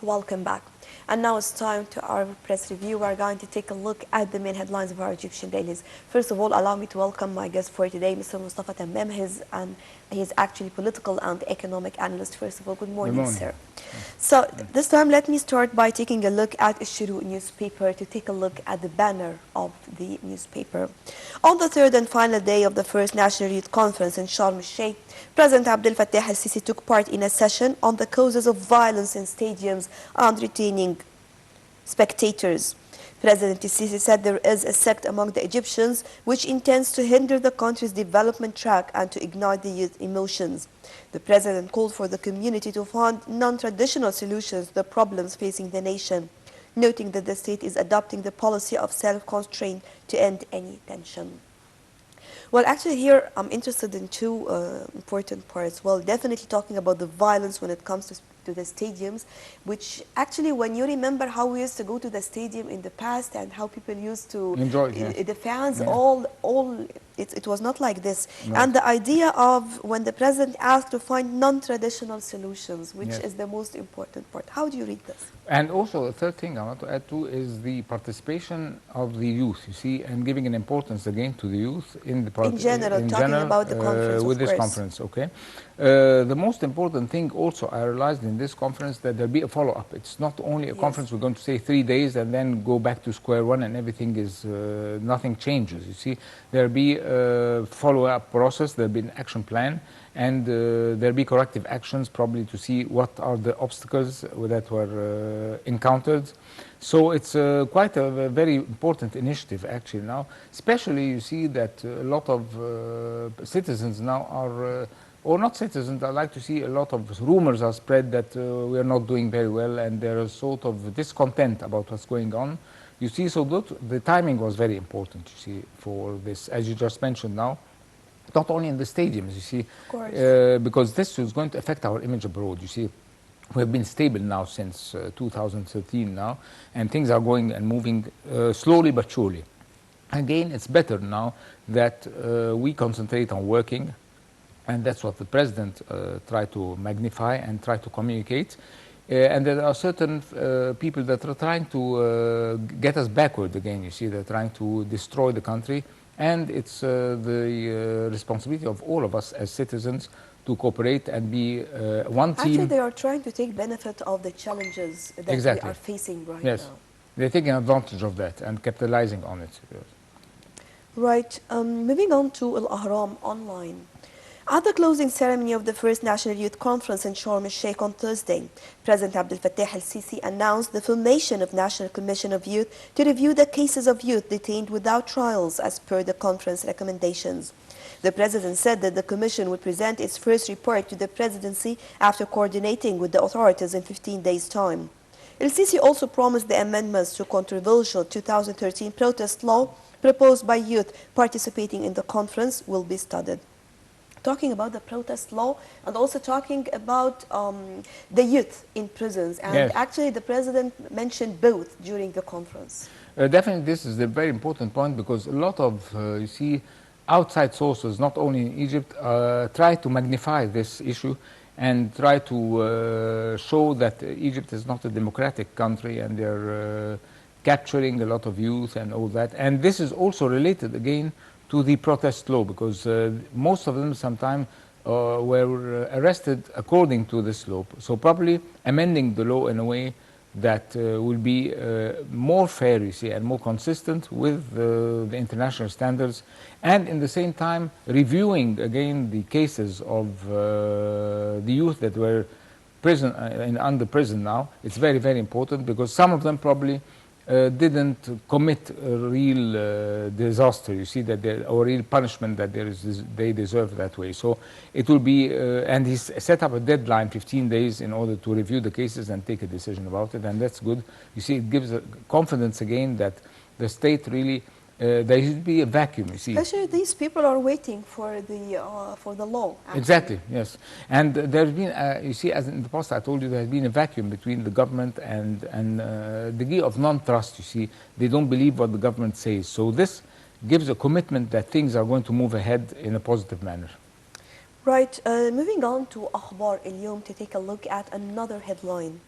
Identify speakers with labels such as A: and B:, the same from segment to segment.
A: Welcome back. And now it's time to our press review. We're going to take a look at the main headlines of our Egyptian dailies. First of all, allow me to welcome my guest for today, Mr. Mostafa Tammam. He's actually political and economic analyst. First of all, good morning, sir. So this time, let me start by taking a look at Ishiru newspaper to take a look at the banner of the newspaper. On the third and final day of the first National Youth Conference in Sharm el-Sheikh, President Abdel Fattah el-Sisi took part in a session on the causes of violence in stadiums and retaining spectators. President el-Sisi said there is a sect among the Egyptians which intends to hinder the country's development track and to ignite the youth emotions. The president called for the community to find non-traditional solutions to the problems facing the nation, noting that the state is adopting the policy of self-constraint to end any tension. Well, actually here I'm interested in two important parts. Well, definitely talking about the violence when it comes to the stadiums, which actually when you remember how we used to go to the stadium in the past and how people used to
B: enjoy it,
A: the fans, it was not like this. No. And the idea of when the president asked to find non-traditional solutions, which is the most important part. How do you read this?
B: And also the third thing I want to add to is the participation of the youth, you see, and giving an importance again to the youth in the
A: in general, talking about the conference,
B: with this conference, okay. The most important thing also I realized in this conference that there'll be a follow-up. It's not only a conference we're going to say 3 days and then go back to square one and everything is, nothing changes, you see. There'll be a follow-up process, there'll be an action plan, and there'll be corrective actions probably to see what are the obstacles that were encountered. So it's quite a very important initiative actually now, especially you see that a lot of citizens now are, or not citizens, I like to see a lot of rumors are spread that we are not doing very well and there is sort of discontent about what's going on. You see, so the timing was very important, you see, for this, as you just mentioned now. Not only in the stadiums, you see, because this is going to affect our image abroad, you see. We have been stable now since 2013 now, and things are going and moving slowly but surely. Again, it's better now that we concentrate on working, and that's what the president tried to magnify and try to communicate. And there are certain people that are trying to get us backward again, you see, they're trying to destroy the country. And it's the responsibility of all of us as citizens to cooperate and be one team.
A: Actually, they are trying to take benefit of the challenges that we are facing right now.
B: They're taking advantage of that and capitalizing on it.
A: Right. Moving on to Al-Ahram online. At the closing ceremony of the first National Youth Conference in Sharm el-Sheikh on Thursday, President Abdel Fattah el-Sisi announced the formation of National Commission of Youth to review the cases of youth detained without trials as per the conference recommendations. The president said that the commission would present its first report to the presidency after coordinating with the authorities in 15 days' time. El-Sisi also promised the amendments to controversial 2013 protest law proposed by youth participating in the conference will be studied. Talking about the protest law and also talking about the youth in prisons. And actually the president mentioned both during the conference.
B: Definitely this is a very important point because a lot of, you see, outside sources, not only in Egypt, try to magnify this issue and try to show that Egypt is not a democratic country and they're capturing a lot of youth and all that. And this is also related again to the protest law because most of them sometimes were arrested according to this law. So probably amending the law in a way that will be more fair, you see, and more consistent with the international standards, and in the same time reviewing again the cases of the youth that were under prison now. It's very, very important because some of them probably didn't commit a real disaster, you see, that or real punishment that they deserve that way. So it will be, and he's set up a deadline, 15 days, in order to review the cases and take a decision about it, and that's good. You see, it gives confidence again that the state really, there should be a vacuum, you see.
A: Especially these people are waiting for the law. Actually.
B: Exactly, yes. And there's been, you see, as in the past I told you, there has been a vacuum between the government and degree of non-trust, you see. They don't believe what the government says. So this gives a commitment that things are going to move ahead in a positive manner.
A: Right. Moving on to Akhbar al-Yawm to take a look at another headline.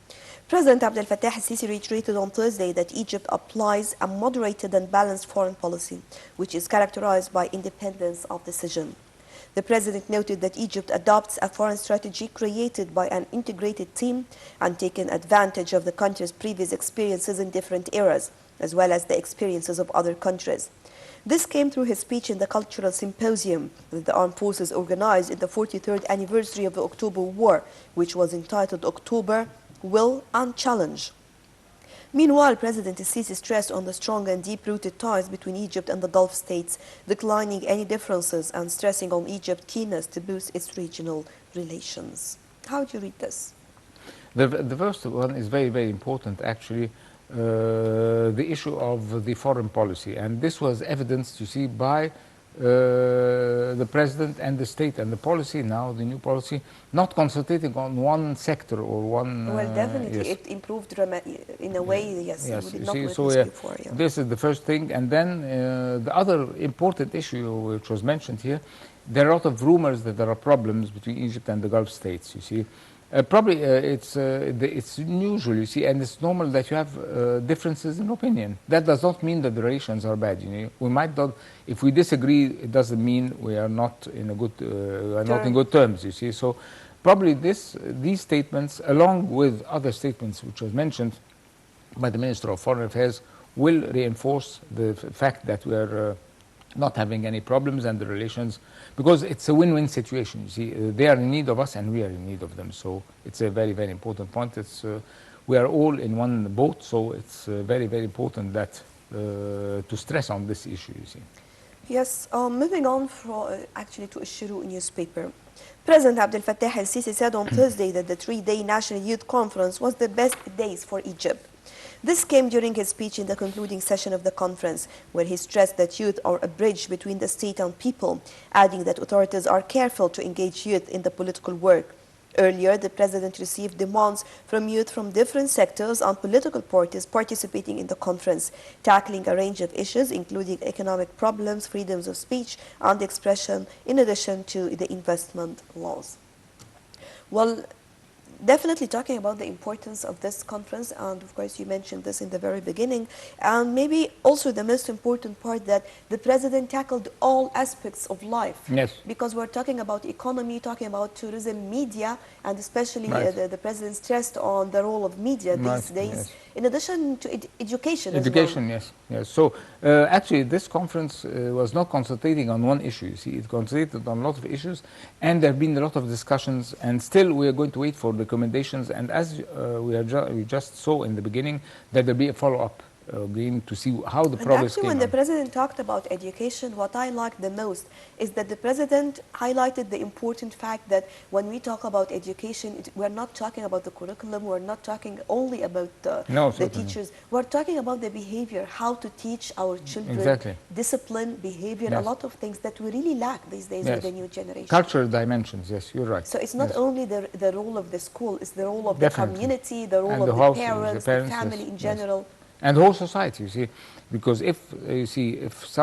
A: President Abdel Fattah al-Sisi reiterated on Thursday that Egypt applies a moderated and balanced foreign policy, which is characterized by independence of decision. The president noted that Egypt adopts a foreign strategy created by an integrated team and taken advantage of the country's previous experiences in different eras, as well as the experiences of other countries. This came through his speech in the Cultural Symposium that the Armed Forces organized in the 43rd anniversary of the October War, which was entitled October, Will and Challenge. Meanwhile, President al-Sisi stressed on the strong and deep-rooted ties between Egypt and the Gulf states, declining any differences and stressing on Egypt's keenness to boost its regional relations. How do you read this?
B: The first one is very, very important, actually, the issue of the foreign policy. And this was evidenced, you see, by the president and the state and the policy now, the new policy, not concentrating on one sector or one...
A: Well, definitely,
B: yes.
A: it improved in a way, yes,
B: Yes,
A: we did
B: you
A: not
B: see,
A: witness
B: so
A: before. Yeah.
B: this is the first thing. And then the other important issue which was mentioned here, there are a lot of rumors that there are problems between Egypt and the Gulf states, you see. Probably it's unusual, you see, and it's normal that you have differences in opinion. That does not mean that the relations are bad. You know, we might not, if we disagree, it doesn't mean we are not in a good, not in good terms. You see, so probably these statements, along with other statements which was mentioned by the Minister of Foreign Affairs, will reinforce the fact that we are not having any problems and the relations, because it's a win-win situation. You see, they are in need of us and we are in need of them. So it's a very, very important point. It's we are all in one boat, so it's very, very important that to stress on this issue. You see.
A: Yes. Moving on actually to Al-Shuruq newspaper. President Abdel Fattah al-Sisi said on Thursday that the 3-day National Youth Conference was the best days for Egypt. This came during his speech in the concluding session of the conference, where he stressed that youth are a bridge between the state and people, adding that authorities are careful to engage youth in the political work. Earlier, the president received demands from youth from different sectors and political parties participating in the conference, tackling a range of issues, including economic problems, freedoms of speech and expression, in addition to the investment laws. Well, definitely talking about the importance of this conference, and of course you mentioned this in the very beginning, and maybe also the most important part, that the president tackled all aspects of life.
B: Yes.
A: Because we're talking about economy, talking about tourism, media, and especially
B: Right.
A: The president stressed on the role of media these
B: Right,
A: days,
B: yes.
A: in addition to education as well.
B: Education, yes, yes. So actually, this conference was not concentrating on one issue. You see, it concentrated on a lot of issues, and there have been a lot of discussions. And still, we are going to wait for recommendations. And as we just saw in the beginning, that there be a follow-up again to see how the progress
A: Actually,
B: came
A: when
B: on.
A: the president talked about education, what I liked the most is that the president highlighted the important fact that when we talk about education, we're not talking about the curriculum, we're not talking only about the
B: certainly.
A: teachers, we're talking about the behavior, how to teach our children,
B: Exactly.
A: discipline, behavior,
B: Yes.
A: a lot of things that we really lack these days
B: Yes.
A: with the new generation.
B: Cultural dimensions, yes, you're right.
A: So it's not
B: Yes.
A: only the role of the school, it's the role of
B: Definitely.
A: the community, the role
B: And
A: of
B: the
A: the
B: house,
A: parents,
B: the parents,
A: the family
B: yes,
A: in
B: yes.
A: general.
B: And the whole society, you see, because if if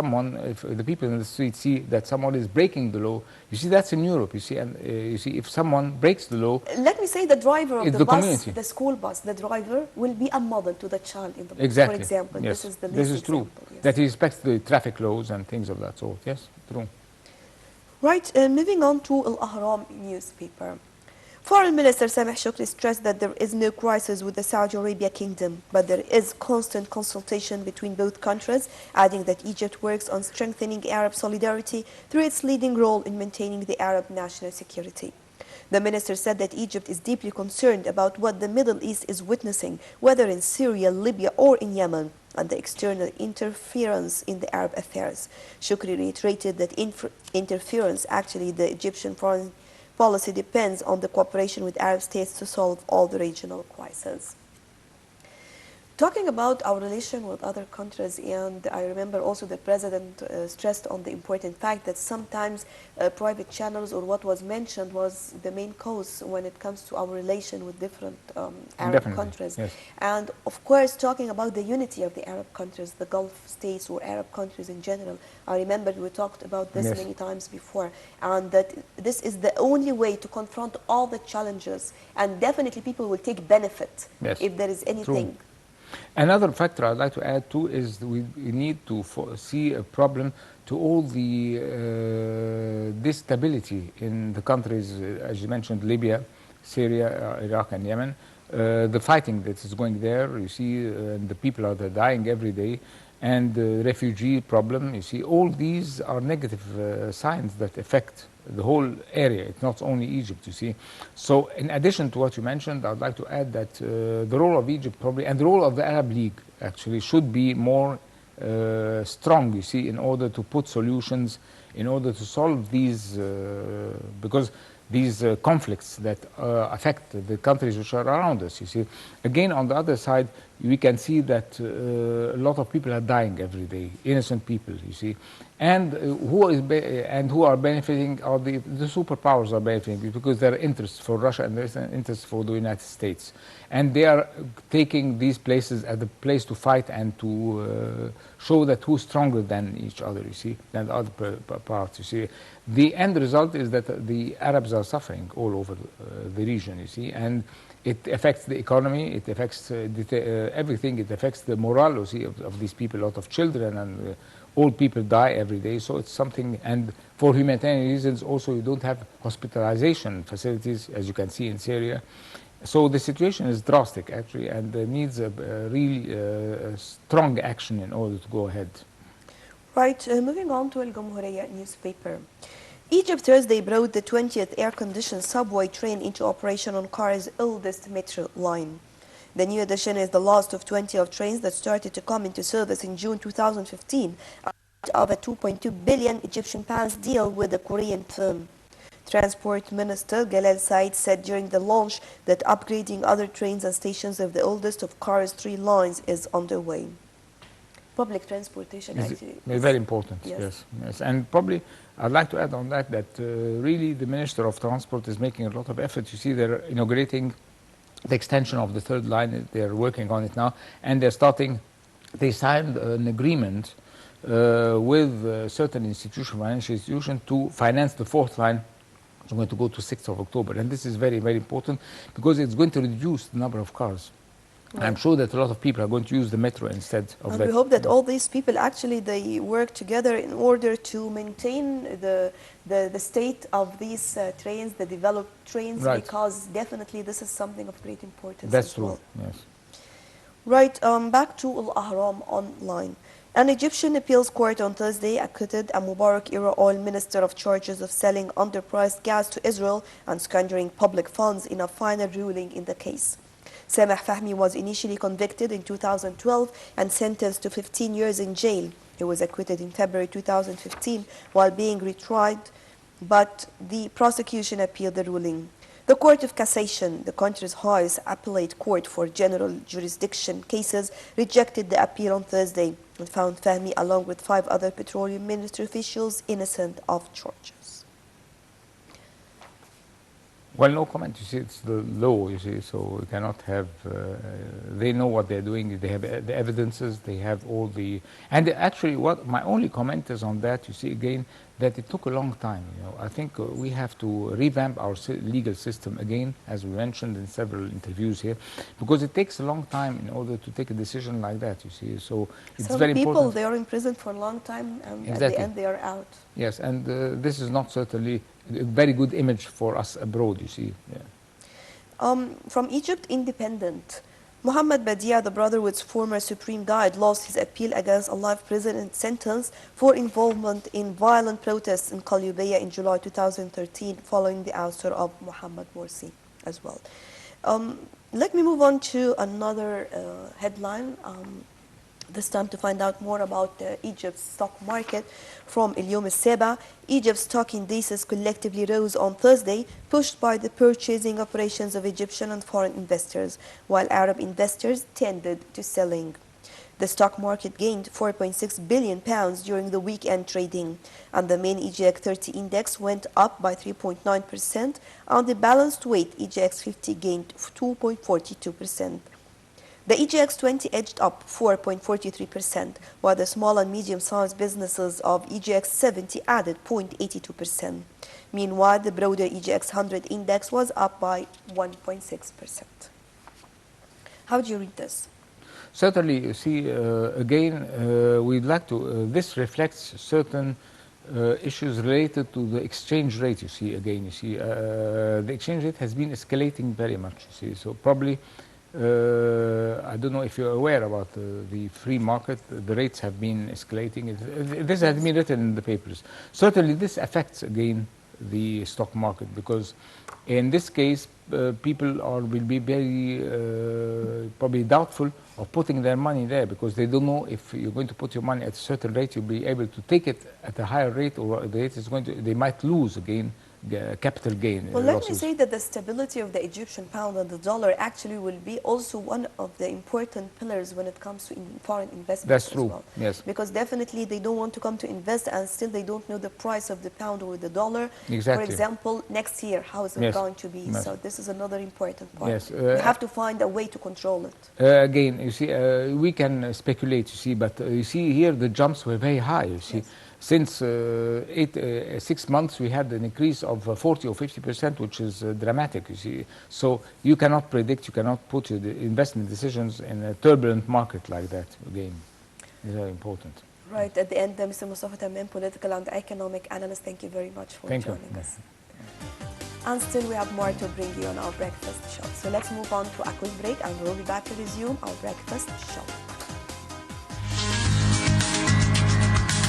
B: the people in the street see that someone is breaking the law, you see, that's in Europe, you see, and you see, if someone breaks the law,
A: Let me say the driver of
B: It's
A: the
B: the
A: bus,
B: community.
A: the school bus, the driver will be a model to the child in the bus.
B: exactly,
A: For example,
B: yes,
A: this is the
B: this
A: least
B: is true,
A: example, yes.
B: that he respects the traffic laws and things of that sort. Yes, true.
A: Right, moving on to Al-Ahram newspaper. Foreign Minister Sameh Shukri stressed that there is no crisis with the Saudi Arabia kingdom, but there is constant consultation between both countries, adding that Egypt works on strengthening Arab solidarity through its leading role in maintaining the Arab national security. The minister said that Egypt is deeply concerned about what the Middle East is witnessing, whether in Syria, Libya, or in Yemen, and the external interference in the Arab affairs. Shukri reiterated that interference, actually the Egyptian foreign policy, depends on the cooperation with Arab states to solve all the regional crises. Talking about our relation with other countries, and I remember also the president stressed on the important fact that sometimes private channels, or what was mentioned, was the main cause when it comes to our relation with different Arab
B: Definitely,
A: countries.
B: yes.
A: And of course, talking about the unity of the Arab countries, the Gulf states or Arab countries in general, I remember we talked about this
B: Yes.
A: many times before, and that this is the only way to confront all the challenges, and definitely people will take benefit
B: Yes.
A: if there is anything.
B: True. Another factor I'd like to add too is we need to see a problem to all the instability in the countries, as you mentioned, Libya, Syria, Iraq, and Yemen. The fighting that is going there, you see, the people are dying every day, and the refugee problem, you see, all these are negative signs that affect the whole area. It's not only Egypt, you see. So in addition to what you mentioned, I'd like to add that the role of Egypt probably, and the role of the Arab League actually, should be more strong, you see, in order to put solutions, in order to solve these, because these conflicts that affect the countries which are around us, you see. Again, on the other side, we can see that a lot of people are dying every day, innocent people, you see. And who are benefiting are the superpowers are benefiting because there are interests for Russia and there's an interest for the United States. And they are taking these places as a place to fight and to show that who's stronger than each other, you see, than the other parts, you see. The end result is that the Arabs are suffering all over the region, you see, and it affects the economy, it affects everything, it affects the morale, you see, of these people. A lot of children and old people die every day, so it's something, and for humanitarian reasons also you don't have hospitalization facilities, as you can see in Syria. So the situation is drastic actually, and needs a real strong action in order to go ahead.
A: Right, moving on to Al-Jamhuriyya newspaper. Egypt Thursday brought the 20th air-conditioned subway train into operation on Cairo's oldest metro line. The new edition is the last of 20 of trains that started to come into service in June 2015 of a 2.2 billion Egyptian pounds deal with the Korean firm. Transport Minister Galal Said said during the launch that upgrading other trains and stations of the oldest of Cairo's 3 lines is underway. Public transportation actually
B: is very important, yes. And probably I'd like to add on that really the Minister of Transport is making a lot of effort. You see, they're inaugurating the extension of the 3rd line. They're working on it now, and they signed an agreement with certain financial institution to finance the 4th line. It's going to go to 6th of October, and this is very, very important because it's going to reduce the number of cars. Right. I'm sure that a lot of people are going to use the metro instead of that.
A: And we hope that all these people actually they work together in order to maintain the state of these trains, the developed trains,
B: right.
A: Because definitely this is something of great importance.
B: That's true,
A: well.
B: Yes.
A: Right, back to Al-Ahram online. An Egyptian appeals court on Thursday acquitted a Mubarak-era oil minister of charges of selling underpriced gas to Israel and squandering public funds in a final ruling in the case. Sameh Fahmy was initially convicted in 2012 and sentenced to 15 years in jail. He was acquitted in February 2015 while being retried, but the prosecution appealed the ruling. The Court of Cassation, the country's highest appellate court for general jurisdiction cases, rejected the appeal on Thursday and found Fahmy along with 5 other petroleum ministry officials innocent of charges.
B: Well, no comment. You see, it's the law, you see, so we cannot have, they know what they're doing, they have the evidences, they have all the, and actually what my only comment is on that, you see, again, that it took a long time, you know. I think we have to revamp our legal system again, as we mentioned in several interviews here, because it takes a long time in order to take a decision like that, you see, so it's
A: Some
B: very
A: people,
B: important.
A: they are in prison for a long time and
B: exactly.
A: At the end they are out.
B: Yes, and this is not certainly a very good image for us abroad, you see. Yeah.
A: From Egypt Independent, Mohammed Badia, the Brotherhood's former supreme guide, lost his appeal against a life prison sentence for involvement in violent protests in Qalyubiyya in July 2013 following the ouster of Mohammed Morsi as well. Let me move on to another headline. This time to find out more about Egypt's stock market from اليوم السابع. Egypt's stock indices collectively rose on Thursday, pushed by the purchasing operations of Egyptian and foreign investors, while Arab investors tended to selling. The stock market gained 4.6 billion pounds during the weekend trading, and the main EGX 30 index went up by 3.9%, and the balanced weight EGX 50 gained 2.42%. The EGX 20 edged up 4.43%, while the small and medium-sized businesses of EGX 70 added 0.82%. Meanwhile, the broader EGX 100 index was up by 1.6%. How do you read this?
B: Certainly, you see, again, we'd like to, this reflects certain issues related to the exchange rate, you see, again, you see, the exchange rate has been escalating very much, you see, so probably, I don't know if you're aware about the free market, the rates have been escalating. This has been written in the papers. Certainly, this affects, again, the stock market, because in this case, people will be very probably doubtful of putting their money there, because they don't know if you're going to put your money at a certain rate, you'll be able to take it at a higher rate, or the rate is going to, they might lose again capital gain.
A: Well, let me say that the stability of the Egyptian pound and the dollar actually will be also one of the important pillars when it comes to foreign investments.
B: That's true,
A: as well.
B: yes.
A: Because definitely they don't want to come to invest and still they don't know the price of the pound or the dollar.
B: Exactly.
A: For example, next year, how is it
B: Yes.
A: going to be?
B: Yes.
A: So this is another important part.
B: Yes.
A: We have to find a way to control it.
B: Again, you see, we can speculate, you see, but you see here the jumps were very high, you see.
A: Yes.
B: Since 6 months, we had an increase of 40 or 50%, which is dramatic, you see. So you cannot predict, you cannot put your investment decisions in a turbulent market like that, again. It's very important.
A: Right, at the end, Mr. Mostafa Tammam, political and economic analyst, thank you very much for joining us. And still we have more to bring you on our breakfast show. So let's move on to a quick break and we'll be back to resume our breakfast show.